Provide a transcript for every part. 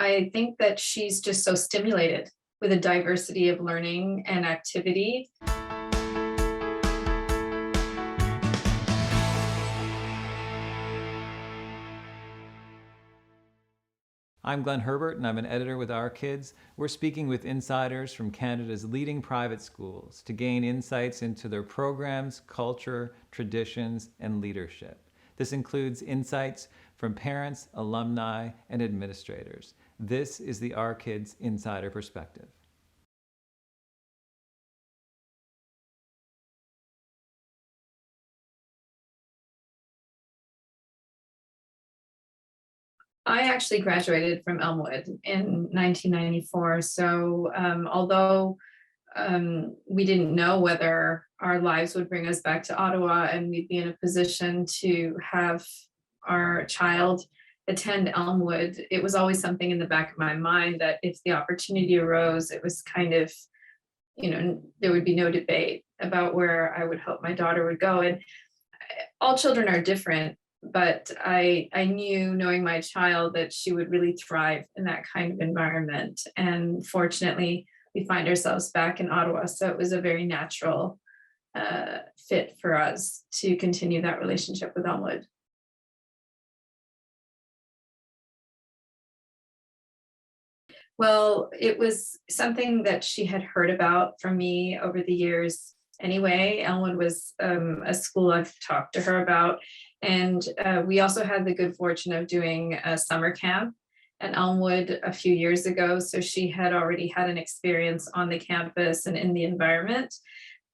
I think that she's just so stimulated with a diversity of learning and activity. I'm Glenn Herbert, and I'm an editor with Our Kids. We're speaking with insiders from Canada's leading private schools to gain insights into their programs, culture, traditions, and leadership. This includes insights from parents, alumni, and administrators. This is the Our Kids Insider Perspective. I actually graduated from Elmwood in 1994. So although we didn't know whether our lives would bring us back to Ottawa and we'd be in a position to have our child attend Elmwood, it was always something in the back of my mind that if the opportunity arose, it was kind of, there would be no debate about where I would hope my daughter would go. And all children are different, but I knew, knowing my child, that she would really thrive in that kind of environment. And fortunately, we find ourselves back in Ottawa, so it was a very natural fit for us to continue that relationship with Elmwood. Well, it was something that she had heard about from me over the years anyway. Elmwood was a school I've talked to her about. And we also had the good fortune of doing a summer camp at Elmwood a few years ago. So she had already had an experience on the campus and in the environment.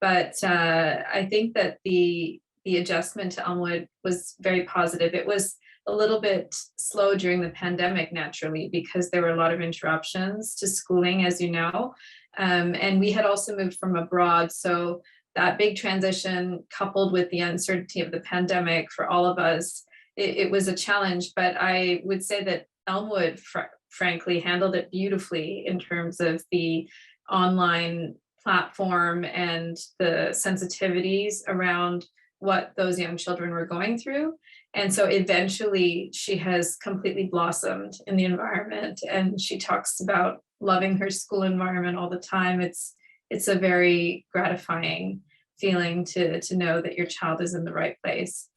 But I think that the adjustment to Elmwood was very positive. It was a little bit slow during the pandemic, naturally, because there were a lot of interruptions to schooling, as you know. And we had also moved from abroad. So that big transition, coupled with the uncertainty of the pandemic for all of us, it was a challenge. But I would say that Elmwood, frankly, handled it beautifully in terms of the online platform and the sensitivities around what those young children were going through. And so eventually she has completely blossomed in the environment, and she talks about loving her school environment all the time. It's a very gratifying feeling to know that your child is in the right place.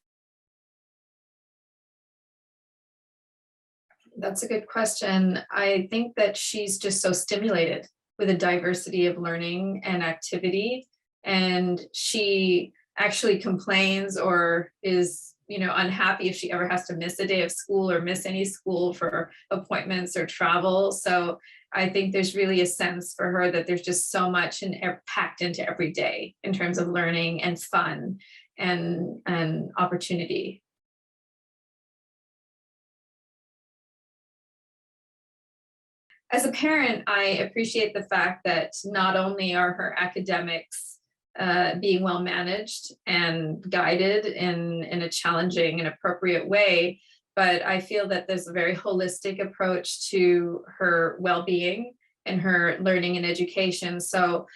That's a good question. I think that she's just so stimulated with a diversity of learning and activity, and she actually complains or is unhappy if she ever has to miss a day of school or miss any school for appointments or travel. So I think there's really a sense for her that there's just so much packed into every day in terms of learning and fun and opportunity. As a parent, I appreciate the fact that not only are her academics being well managed and guided in a challenging and appropriate way, but I feel that there's a very holistic approach to her well-being and her learning and education. So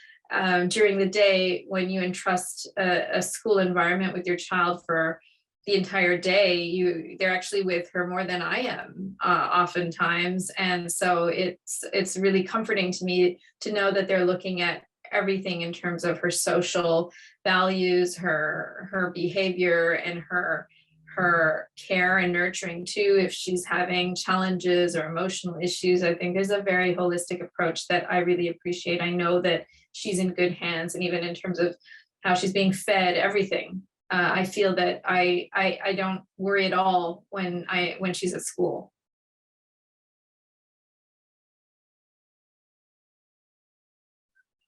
during the day, when you entrust a school environment with your child for the entire day, they're actually with her more than I am oftentimes. And so it's really comforting to me to know that they're looking at everything in terms of her social values, her behavior, and her care and nurturing too. If she's having challenges or emotional issues, I think there's a very holistic approach that I really appreciate. I know that she's in good hands, and even in terms of how she's being fed, everything. I feel that I don't worry at all when she's at school.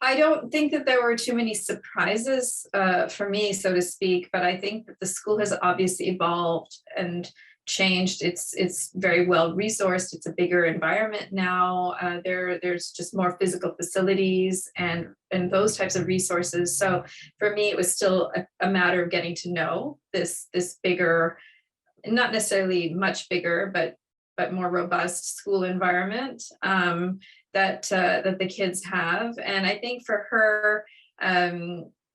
I don't think that there were too many surprises for me, so to speak, but I think that the school has obviously evolved and changed. It's very well resourced. It's a bigger environment now. There's just more physical facilities and those types of resources. So for me, it was still a matter of getting to know this bigger, not necessarily much bigger, but more robust school environment that the kids have. And I think for her,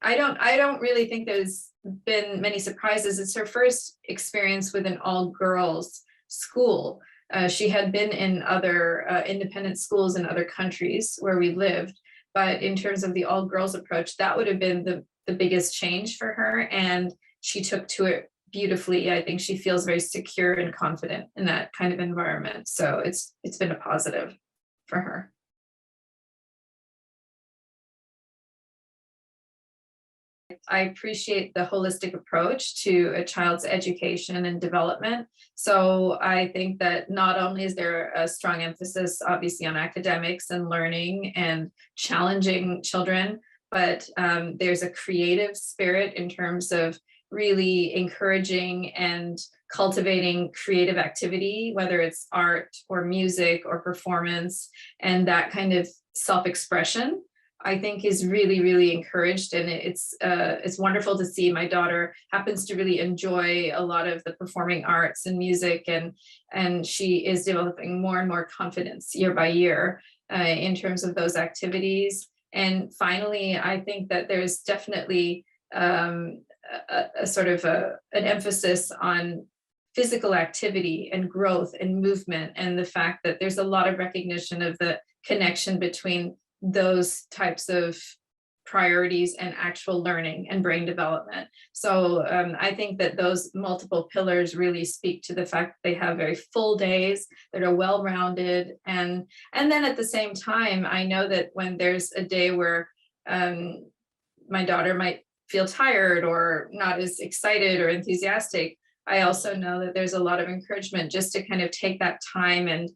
I don't really think there's been many surprises. It's her first experience with an all-girls school. She had been in other independent schools in other countries where we lived, but in terms of the all girls approach, that would have been the biggest change for her. And she took to it beautifully. I think she feels very secure and confident in that kind of environment. So it's been a positive for her. I appreciate the holistic approach to a child's education and development. So I think that not only is there a strong emphasis, obviously, on academics and learning and challenging children, but there's a creative spirit in terms of really encouraging and cultivating creative activity, whether it's art or music or performance, and that kind of self-expression, I think, is really, really encouraged. And it's wonderful to see. My daughter happens to really enjoy a lot of the performing arts and music, and she is developing more and more confidence year by year in terms of those activities. And finally, I think that there's definitely a sort of an emphasis on physical activity and growth and movement, and the fact that there's a lot of recognition of the connection between those types of priorities and actual learning and brain development. So I think that those multiple pillars really speak to the fact that they have very full days that are well-rounded. And then at the same time, I know that when there's a day where my daughter might feel tired or not as excited or enthusiastic, I also know that there's a lot of encouragement just to kind of take that time and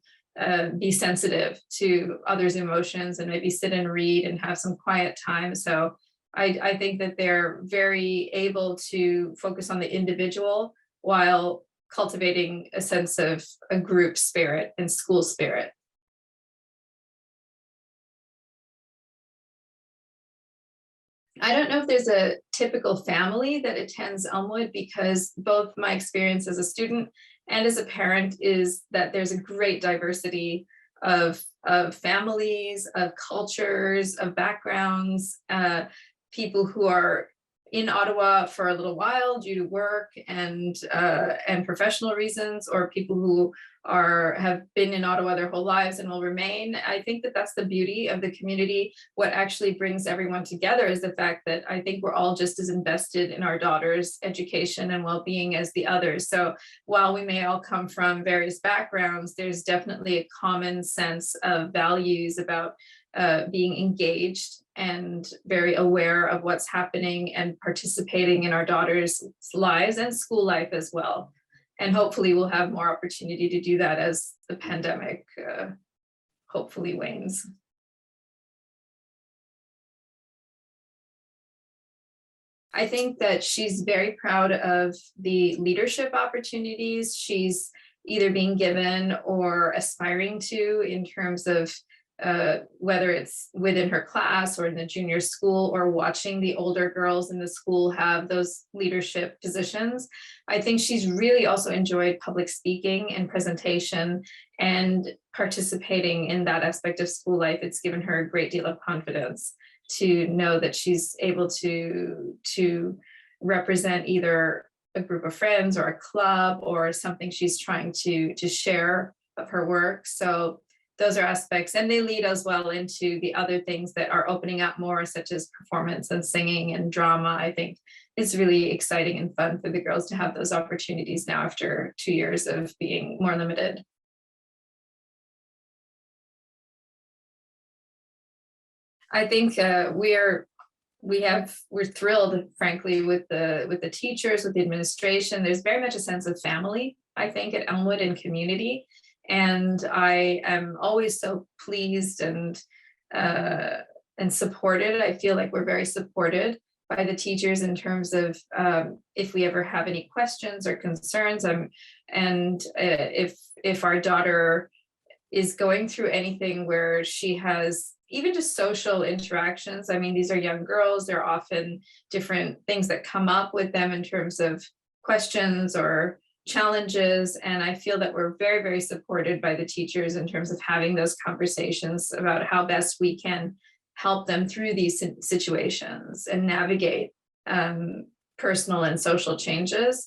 be sensitive to others' emotions and maybe sit and read and have some quiet time. So I think that they're very able to focus on the individual while cultivating a sense of a group spirit and school spirit. I don't know if there's a typical family that attends Elmwood, because both my experience as a student and as a parent is that there's a great diversity of families, of cultures, of backgrounds, people who are in Ottawa for a little while due to work and professional reasons, or people who have been in Ottawa their whole lives and will remain. I think that that's the beauty of the community. What actually brings everyone together is the fact that I think we're all just as invested in our daughters' education and well-being as the others. So while we may all come from various backgrounds, there's definitely a common sense of values about being engaged and very aware of what's happening and participating in our daughters' lives and school life as well. And hopefully we'll have more opportunity to do that as the pandemic hopefully wanes. I think that she's very proud of the leadership opportunities she's either being given or aspiring to, in terms of whether it's within her class or in the junior school, or watching the older girls in the school have those leadership positions. I think she's really also enjoyed public speaking and presentation and participating in that aspect of school life. It's given her a great deal of confidence to know that she's able to represent either a group of friends or a club or something she's trying to share of her work. So those are aspects, and they lead as well into the other things that are opening up more, such as performance and singing and drama. I think it's really exciting and fun for the girls to have those opportunities now after 2 years of being more limited. I think we're thrilled, frankly, with the teachers, with the administration. There's very much a sense of family, I think, at Elmwood and community. And I am always so pleased and supported. I feel like we're very supported by the teachers in terms of if we ever have any questions or concerns. If our daughter is going through anything where she has even just social interactions. I mean, these are young girls. There are often different things that come up with them in terms of questions or challenges. And I feel that we're very, very supported by the teachers in terms of having those conversations about how best we can help them through these situations and navigate personal and social changes.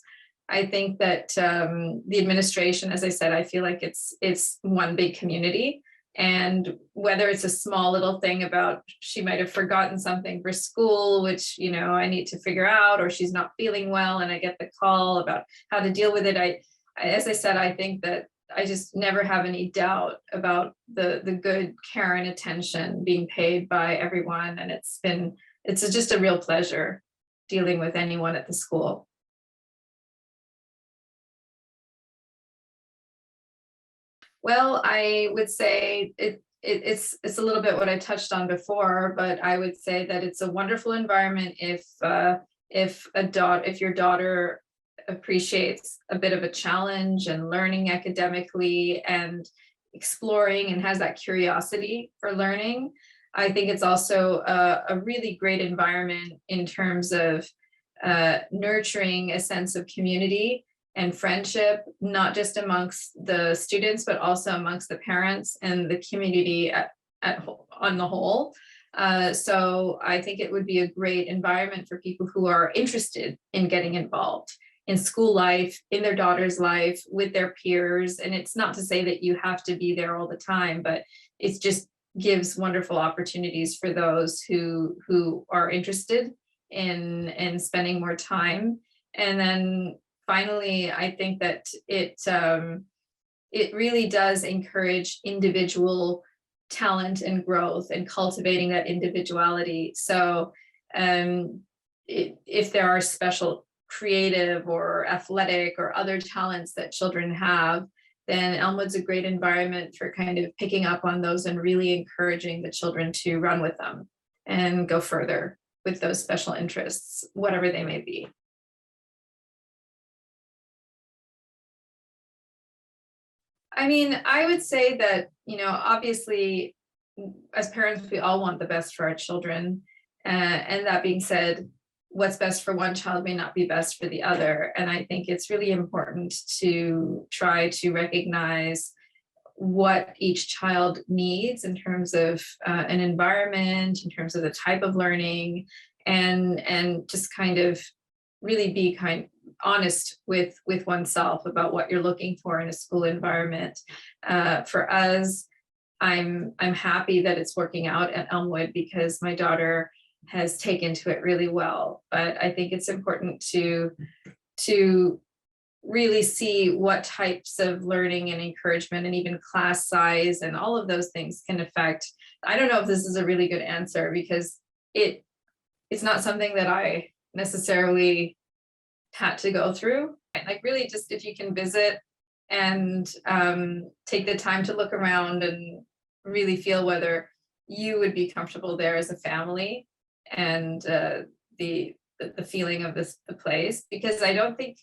I think that the administration, as I said, I feel like it's one big community. And whether it's a small little thing about she might have forgotten something for school, which, I need to figure out, or she's not feeling well and I get the call about how to deal with it. As I said, I think that I just never have any doubt about the good care and attention being paid by everyone. And it's just a real pleasure dealing with anyone at the school. Well, I would say it's a little bit what I touched on before, but I would say that it's a wonderful environment if your daughter appreciates a bit of a challenge and learning academically and exploring and has that curiosity for learning. I think it's also a really great environment in terms of nurturing a sense of community and friendship, not just amongst the students, but also amongst the parents and the community on the whole. So I think it would be a great environment for people who are interested in getting involved in school life, in their daughter's life, with their peers. And it's not to say that you have to be there all the time, but it just gives wonderful opportunities for those who are interested in spending more time. And then finally, I think that it really does encourage individual talent and growth and cultivating that individuality. So if there are special creative or athletic or other talents that children have, then Elmwood's a great environment for kind of picking up on those and really encouraging the children to run with them and go further with those special interests, whatever they may be. I mean, I would say that, obviously, as parents, we all want the best for our children. And that being said, what's best for one child may not be best for the other. And I think it's really important to try to recognize what each child needs in terms of an environment, in terms of the type of learning, and just kind of really be honest with oneself about what you're looking for in a school environment. For us, I'm happy that it's working out at Elmwood because my daughter has taken to it really well. But I think it's important to really see what types of learning and encouragement and even class size and all of those things can affect. I don't know if this is a really good answer because it's not something that I necessarily had to go through. Like really just if you can visit and take the time to look around and really feel whether you would be comfortable there as a family and the feeling of the place, because I don't think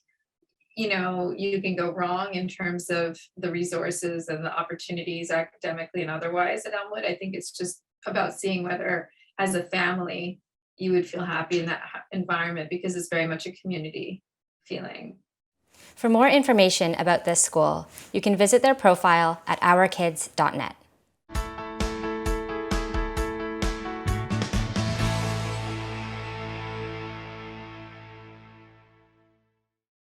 you can go wrong in terms of the resources and the opportunities academically and otherwise at Elmwood. I think it's just about seeing whether as a family you would feel happy in that environment because it's very much a community feeling. For more information about this school, you can visit their profile at ourkids.net.